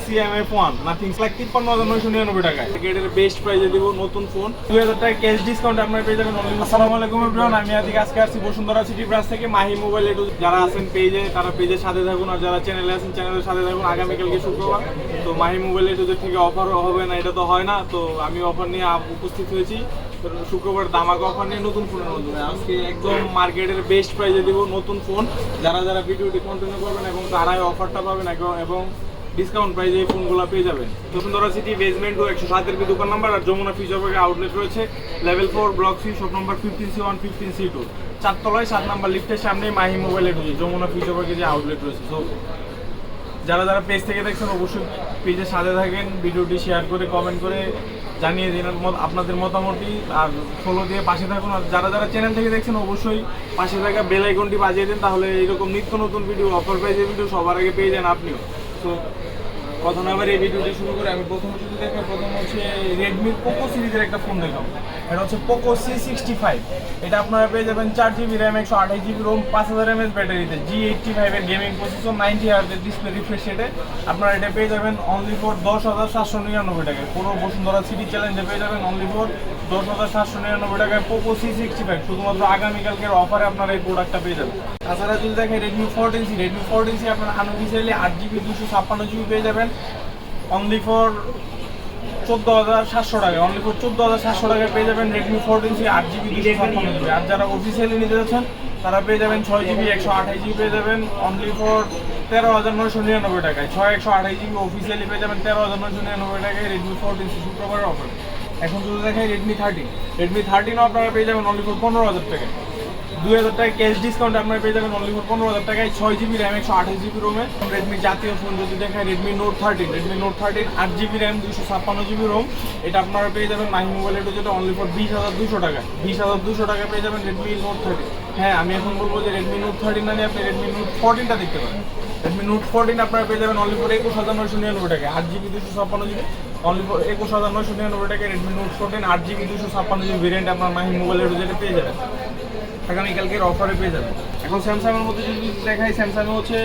CMF1 nothing like 53,999 টাকায় গেটের best প্রাইসে দিব নতুন ফোন 2000 টাকা ক্যাশ ডিসকাউন্ট আপনারা পেয়ে যাবেন অনলি। আসসালামু আলাইকুম এভরিওয়ান, আমি আজকে আসছি বসুন্ধরা সিটি ব্রাঞ্চ থেকে মাহি মোবাইল এটু। যারা আছেন পেজে তারা পেজের সাথে থাকুন, আর যারা চ্যানেলে আছেন চ্যানেলের সাথে থাকুন। আগামীকালকে শুক্রবার তো মাহি মোবাইল এটু থেকে অফার হবে না, এটা তো হয় না, তো আমি অফার নিয়ে উপস্থিত হয়েছি। শুক্রবার দামাকা অফার নিয়ে নতুন ফোনের মাধ্যমে আজকে একদম মার্কেটের বেস্ট প্রাইসে দিব নতুন ফোন। যারা যারা ভিডিওটি কন্টিনিউ করবেন এবং তারাই অফারটা পাবেন এবং ডিসকাউন্ট প্রাইসে এই ফোনগুলো পেয়ে যাবেন। বসুন্ধরা সিটি বেসমেন্ট 107 এর দোকান নাম্বার, আর যমুনা ফিউচার পার্কে আউটলেট রয়েছে level 4 block C shop number 15C1 15C2 চারতলায় 7 নাম্বার লিফটের সামনে মাহি মোবাইল এটু যমুনা ফিউচার পার্কে যে আউটলেট রয়েছে। তো যারা যারা পেজ থেকে দেখছেন অবশ্যই পেজের সাথে থাকেন, ভিডিওটি শেয়ার করে কমেন্ট করে জানিয়ে দিন আপনাদের মতামতই, আর ফলো দিয়ে পাশে থাকুন। আর যারা যারা চ্যানেল থেকে দেখছেন অবশ্যই পাশে থাকা বেল আইকনটি বাজিয়ে দিন, তাহলে এইরকম নিত্য নতুন ভিডিও অফার প্রাইজের ভিডিও সবার আগে পেয়ে যান আপনিও। তো কথা না আবার এই ভিডিওটি শুরু করে আমি প্রথম হচ্ছে রেডমির পোকো সিরিজের একটা ফোন দেখাবো। এটা হচ্ছে পোকো C65। এটা আপনারা পেয়ে যাবেন 4GB RAM 128GB Rome 5000 mAh ব্যাটারিতে G85 এর গেমিং প্রসেসর 90Hz এর ডিসপ্লে রিফ্রেশ রেটে আপনারা এটা পেয়ে যাবেন অনলি ফর 10,799 টাকায়। পুরো বসুন্ধরা সিটি চ্যালেঞ্জে পেয়ে যাবেন অনলি ফর 10,799 টাকায় পোকো C65। শুধুমাত্র আগামীকালকের অফারে আপনারা এই প্রোডাক্টটা পেয়ে যাবেন। তাছাড়া যদি দেখেন রেডমি 14C আপনারা আনঅফিসিয়ালি 8GB 256GB পেয়ে যাবেন অনলি ফর 14,700 টাকায়। অনলি ফর 14,700 টাকায় পেয়ে যাবেন রেডমি 14C 8GB 256GB। আর যারা অফিসিয়ালি নিতে যাচ্ছেন তারা পেয়ে যাবেন 6GB 128GB পেয়ে যাবেন অনলি ফর 13,999 টাকায়। 128GB অফিসিয়ালি পেয়ে যাবেন 13,999 টাকায় রেডমি 14C শুক্রবারের অফার। এখন যদি দেখেন রেডমি 13ও আপনারা পেয়ে যাবেন অনলি ফর 15,000 টাকায়। 2000 টাকা ক্যাশ ডিসকাউন্ট আপনারা পেয়ে যাবেন অনলি ফর 15,000 টাকায় 6GB র্যাম 128GB রোমে। রেডমি জাতীয় ফোন যদি দেখায় Redmi note 13 8GB RAM 256GB Rome. এটা আপনারা পেয়ে যাবেন মাহি মোবাইল এটু যেটা অনলি ফর 20,200 টাকা। 20,200 টাকা পেয়ে যাবেন রেডমি নোট 13। হ্যাঁ, আমি এখন বলবো যে রেডমি নোট 13 না নিয়ে আপনি রেডমি নোট 14টা দেখতে পারেন। রেডমি নোট 14 আপনারা পেয়ে যাবেন অনলি ফর 21,999 টাকা। 8GB 256GB অনলি ফর 21,999 টাকায় Redmi note 14 8GB 256GB variant আপনার মাহি মোবাইল এটু যেটা পেয়ে যাবেন আগামীকালকের অফারে পেয়ে যাবেন। এখন স্যামসাংয়ের মধ্যে যদি দেখাই, স্যামসাংয়ে হচ্ছে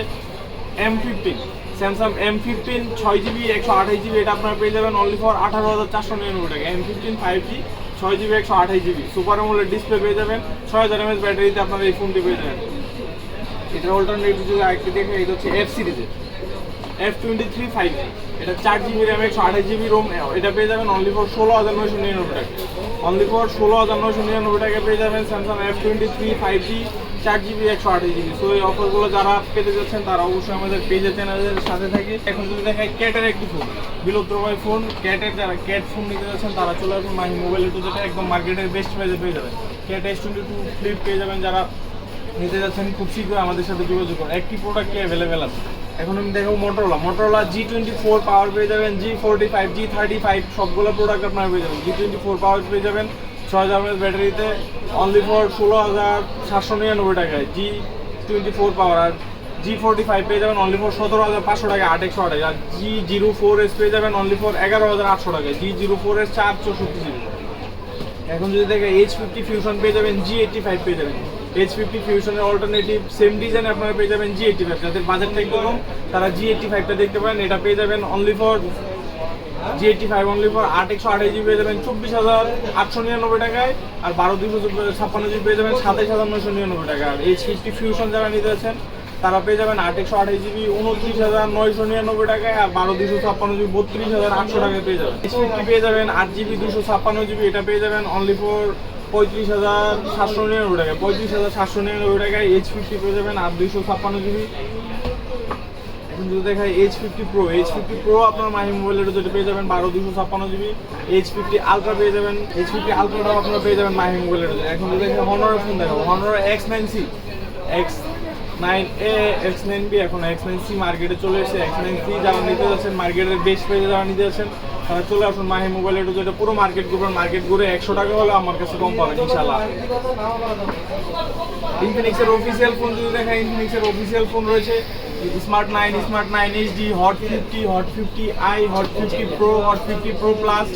স্যামসাং M15 6GB 128GB এটা আপনারা পেয়ে যাবেন অনলি ফর 18,499 টাকা। M15 5G 6GB 128GB super AMOLED display পেয়ে যাবেন 6000 mAh ব্যাটারিতে আপনারা এই ফোনটি পেয়ে যাবেন। এটার অল্টারনেটিভ যদি আরেকটি দেখে, এটা হচ্ছে F সিরিজের F23 5G। এটা 4GB র্যাম 128GB রোম। এটা পেয়ে যাবেন অনলি ফর 16,999 টাকা। অনলি ফর 16,999 টাকা পেয়ে যাবেন Samsung F23 5G 4GB 128GB। So এই অফারগুলো যারা পেতে যাচ্ছেন তারা অবশ্যই আমাদের পেজে চ্যানেলের সাথে থাকে। এখন যদি দেখায় ক্যাটের একটি ফোন, বিলুপ্তপ্রায় ফোন ক্যাটের, যারা ক্যাট ফোন নিতে যাচ্ছেন তারা চলে আসুন মাহি মোবাইল এটু যেটা একদম মার্কেটের বেস্ট প্রাইসে পেয়ে যাবেন। ক্যাট S22 ফ্লিপ পেয়ে যাবেন। যারা নিতে যাচ্ছেন খুব শীঘ্রই আমাদের সাথে যোগাযোগ করুন, একটি প্রোডাক্টই অ্যাভেলেবেল আছে। এখন আমি দেখাবো মোটরোলা G24 পাওয়ার পেয়ে যাবেন, G45 G35 সবগুলো প্রোডাক্ট আপনারা পেয়ে যাবেন। G24 পাওয়ার পেয়ে যাবেন 6000 mAh ব্যাটারিতে অনলি ফর 16,799 টাকায় G24 পাওয়ার। আর G45 পেয়ে যাবেন অনলি ফর 17,500 টাকা 8/128। আর G04S পেয়ে যাবেন অনলি ফর 11,800 টাকায় G04S 464GB। এখন যদি দেখে H50 ফিউশন পেয়ে যাবেন, G85 পেয়ে যাবেন। H50 ফিউশনের অল্টারনেটিভ সেম ডিজাইন আপনারা পেয়ে যাবেন G85। যাদের বাজেটটা একটু কম তারা G85টা দেখতে পারেন। এটা পেয়ে যাবেন only for G85 only for 8/128GB পেয়ে যাবেন 24,899 টাকায়। আর 12,256GB পেয়ে যাবেন 27,999 টাকা। আর H50 ফিউশন যারা নিতে যাচ্ছেন তারা পেয়ে যাবেন 8/128GB 29,999 টাকায়। আর 12,256GB 32,800 টাকায় পেয়ে যাবেন। H50 পেয়ে যাবেন 8GB 256GB এটা পেয়ে যাবেন অনলি ফর 35,799 টাকায়। 35,799 টাকায় H50 পেয়ে যাবেন। আর 256GB। এখন যদি দেখায় H50 Pro আপনার মাহি মোবাইল এটু যেটা পেয়ে যাবেন 12,256GB। H50 আলট্রা পেয়ে যাবেন। H50 আলট্রাটাও আপনারা পেয়ে যাবেন মাহি মোবাইল এটু। এখন যদি দেখে হনরের ফোন দেখাবো, হনর X9C X9A X9B। এখন X9C মার্কেটে চলে এসেছে। X9C যারা নিতে যাচ্ছেন মার্কেটের বেস্ট প্রাইসে যারা নিতে যাচ্ছেন তারা চলে আসুন মাহি মোবাইল এটু যেটা পুরো মার্কেট ঘুরে 100 টাকা হলে আমার কাছে কম পাবেন ইনশাআল্লাহ। ইনফিনিক্সের অফিসিয়াল ফোন যদি দেখায়, ইনফিনিক্সের অফিসিয়াল ফোন রয়েছে smart 9 HD, Hot 50i, Hot 50 Pro, Hot 50 Pro Plus,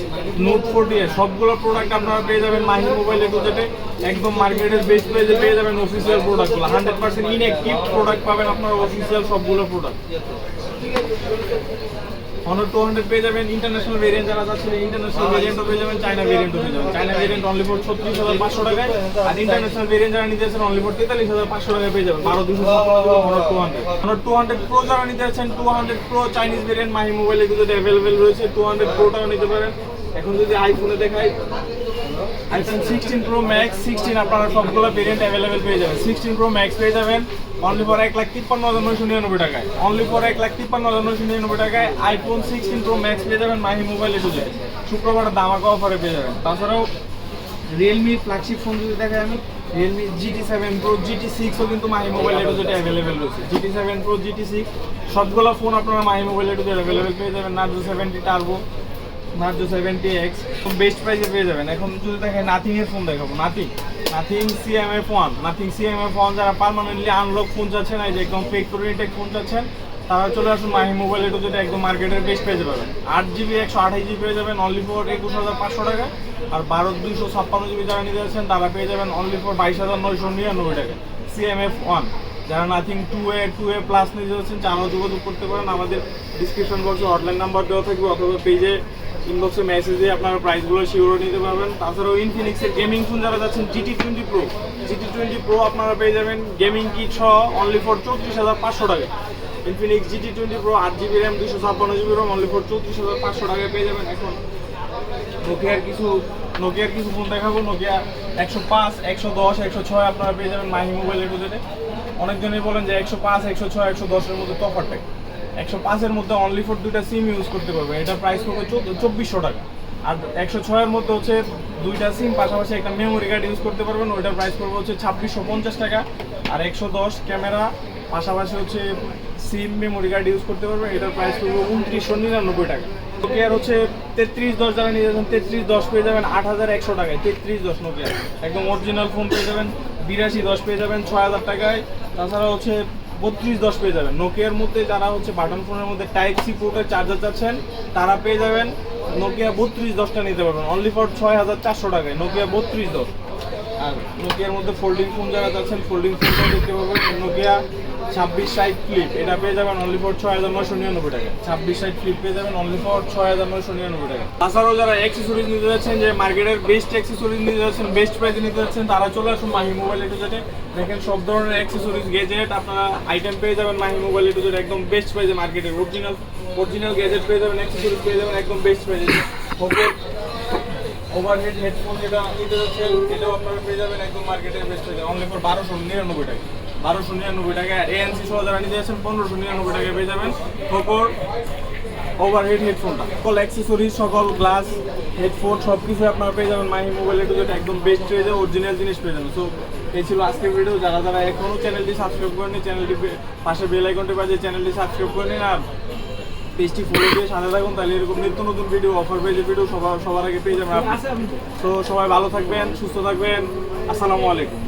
Note 40 সবগুলো প্রোডাক্ট আপনারা পেয়ে যাবেন মাহি মোবাইল এটু যেটা একদম মার্কেটের বেস্ট প্রাইসে পেয়ে যাবেন। অফিসিয়াল প্রোডাক্টগুলো 100% ইনঅ্যাক্টিভ প্রোডাক্ট পাবেন আপনারা অফিসিয়াল সবগুলো প্রোডাক্ট। Honor 200 পেয়ে যাবেন, ইন্টারন্যাশনাল ভেরিয়েন্ট যারা যাচ্ছেন ইন্টারন্যাশনাল ভেরিয়েন্টও পেয়ে যাবেন, চায়না ভেরিয়েন্টও পেয়ে যাবেন। চায়না ভেরিয়েন্ট অনলি ফর 36,500 টাকায়, আর ইন্টারন্যাশনাল ভেরিয়েন্ট যারা নিতে যাচ্ছেন অনলি ফর 43,500 টাকায় পেয়ে যাবেন। 12,200 Honor 200। Honor 200 Pro যারা নিতে যাচ্ছেন 200 Pro চাইনিজ ভেরিয়েন্ট মাহি মোবাইলে কিন্তু অ্যাভেলেবেল রয়েছে, 200 Proটাও নিতে পারেন। এখন যদি আইফোনে দেখাই, আইফোন 16 Pro Max 16 আপনারা সবগুলো ভেরিয়েন্ট অ্যাভেলেবেল পেয়ে যাবেন। 16 Pro Max পেয়ে যাবেন অনলি ফর 1,53,999 টাকায়, অনলি ফর 1,53,999 টাকায় আইফোন 16 Pro Max পেয়ে যাবেন মাহি মোবাইল এটুতে। শুক্রবার ধামাকা অফারে পেয়ে যাবেন। তাছাড়াও রিয়েলমি ফ্ল্যাগশিপ ফোন যদি দেখাই আমি, রিয়েলমি GT7 Pro GT6ও কিন্তু মাহি মোবাইল এটুতে অ্যাভেলেবেল রয়েছে। GT7 Pro GT6 সবগুলো ফোন আপনারা মাহি মোবাইল এটুতে অ্যাভেলেবেল পেয়ে যাবেন। Narzo 70 turbo, Narzo 70X best প্রাইসে পেয়ে যাবেন। এখন যদি দেখেন নাথিং এর ফোন দেখাবো, নাথিং CMF1, নাথিং CMF1 যারা পার্মানেন্টলি আনলক ফোন চাচ্ছেন, এই যে একদম ফ্যাক্টরি টেক ফোন চাচ্ছেন, তারা চলে আসুন মাহি মোবাইল এটু, যেটা একদম মার্কেটের বেস্ট পেয়ে যাবেন। 8GB 128GB পেয়ে যাবেন অনলি ফর 21,500 টাকা, আর 12,256GB যারা নিতে যাচ্ছেন তারা পেয়ে যাবেন অনলি ফর 22,999 টাকা। CMF1 যারা নাথিং 2A প্লাস নিতে যাচ্ছেন তারাও যোগাযোগ করতে পারেন। আমাদের ডিসক্রিপশন বক্সে হটলাইন নাম্বার দেওয়া থাকবে, অথবা পেজে ইনবক্সে মেসেজ দিয়ে আপনারা প্রাইসগুলো শিওর নিতে পারবেন। তাছাড়াও ইনফিনিক্সের গেমিং ফোন যারা যাচ্ছেন GT20 Pro আপনারা পেয়ে যাবেন গেমিং কিট সহ অনলি ফর 34,500 টাকা। Infinix GT20 Pro 8GB RAM 256GB ROM only for 34,500 টাকায় পেয়ে যাবেন। এখন নোকিয়ার কিছু ফোন দেখাবো। নোকিয়া 105, 110, 106 আপনারা পেয়ে যাবেন মাহি মোবাইল এটুতে। অনেকজনই বলেন যে 105, 106, 110 এর মধ্যে তফাৎটা। 105 এর মধ্যে অনলি ফর 2টা সিম ইউজ করতে পারবেন, এটা প্রাইস পড়বে 2400 টাকা। আর 106 এর মধ্যে হচ্ছে 2টা সিম পাশাপাশি একটা মেমোরি কার্ড ইউজ করতে পারবেন, ওইটার প্রাইস পড়বে হচ্ছে 2650 টাকা। আর 110 ক্যামেরা পাশাপাশি হচ্ছে সিম মেমোরি কার্ড ইউজ করতে পারবেন, এটার প্রাইস পড়বে 2999 টাকা। নোকিয়ার হচ্ছে 3310 যারা নিয়ে যাচ্ছেন 3310 পেয়ে যাবেন 8100 টাকায়। 3310 নোকিয়া একদম অরিজিনাল ফোন পেয়ে যাবেন। 8210 পেয়ে যাবেন 6000 টাকায়। তাছাড়া হচ্ছে 3210 পেয়ে যাবেন। নোকিয়ার মধ্যে যারা হচ্ছে বাটন ফোনের মধ্যে টাইপ সি পোর্টের চার্জার চাচ্ছেন তারা পেয়ে যাবেন নোকিয়া 3210টা নিতে পারবেন অনলি ফর 6400 টাকায়। নোকিয়া 3210। আর নোকিয়ার মধ্যে ফোল্ডিং ফোন যারা চাচ্ছেন ফোল্ডিং ফোনটাও দেখতে পাবেন। নোকিয়া 2660 ফ্লিপ এটা পেয়ে যাবেন অনলি ফর 6999 টাকা। 2660 ফ্লিপ পেয়ে যাবেন অনলি ফর 6999 টাকা। তাছাড়াও যারা অ্যাক্সেসরিজ নিতে যাচ্ছেন, যে মার্কেটের বেস্ট অ্যাক্সেসরিজ নিতে যাচ্ছেন, বেস্ট প্রাইসে নিতে যাচ্ছেন, তারা চলে আসুন মাহি মোবাইল এটুতে। দেখেন সব ধরনের অ্যাক্সেসরিজ গেজেট আপনারা আইটেম পেয়ে যাবেন মাহি মোবাইল এটুতে একদম বেস্ট প্রাইসে। মার্কেটের অরিজিনাল গেজেট পেয়ে যাবেন, অ্যাক্সেসরিজ পেয়ে যাবেন একদম বেস্ট প্রাইসে। ওভারহেড হেডফোন যেটা নিতে যাচ্ছেন এটাও আপনারা পেয়ে যাবেন একদম মার্কেটের বেস্ট প্রাইসে অনলি ফর 1299 টাকা। 1299 টাকা। ANC সহ যারা নিতে যাচ্ছেন 1599 টাকায় পেয়ে যাবেন ওপর ওভারহেড হেডফোনটা। সকল অ্যাক্সেসরিজ, সকল গ্লাস, হেডফোন সব কিছু আপনারা পেয়ে যাবেন মাহি মোবাইল এটু, যেটা একদম বেস্ট পেয়ে যাবে, অরিজিনাল জিনিস পেয়ে যাবেন। সো এই ছিল আজকের ভিডিও। যারা যারা এখনও চ্যানেলটি সাবস্ক্রাইব করেনি, চ্যানেলটি পাশে বেল আইকনটি বাজিয়ে চ্যানেলটি সাবস্ক্রাইব করে নিন, আর পেজটি ফলো দিয়ে সাথে থাকুন, তাহলে এরকম নিত্য নতুন ভিডিও, অফার পেজের ভিডিও সবার আগে পেয়ে যাবেন। তো সবাই ভালো থাকবেন, সুস্থ থাকবেন। আসসালামু আলাইকুম।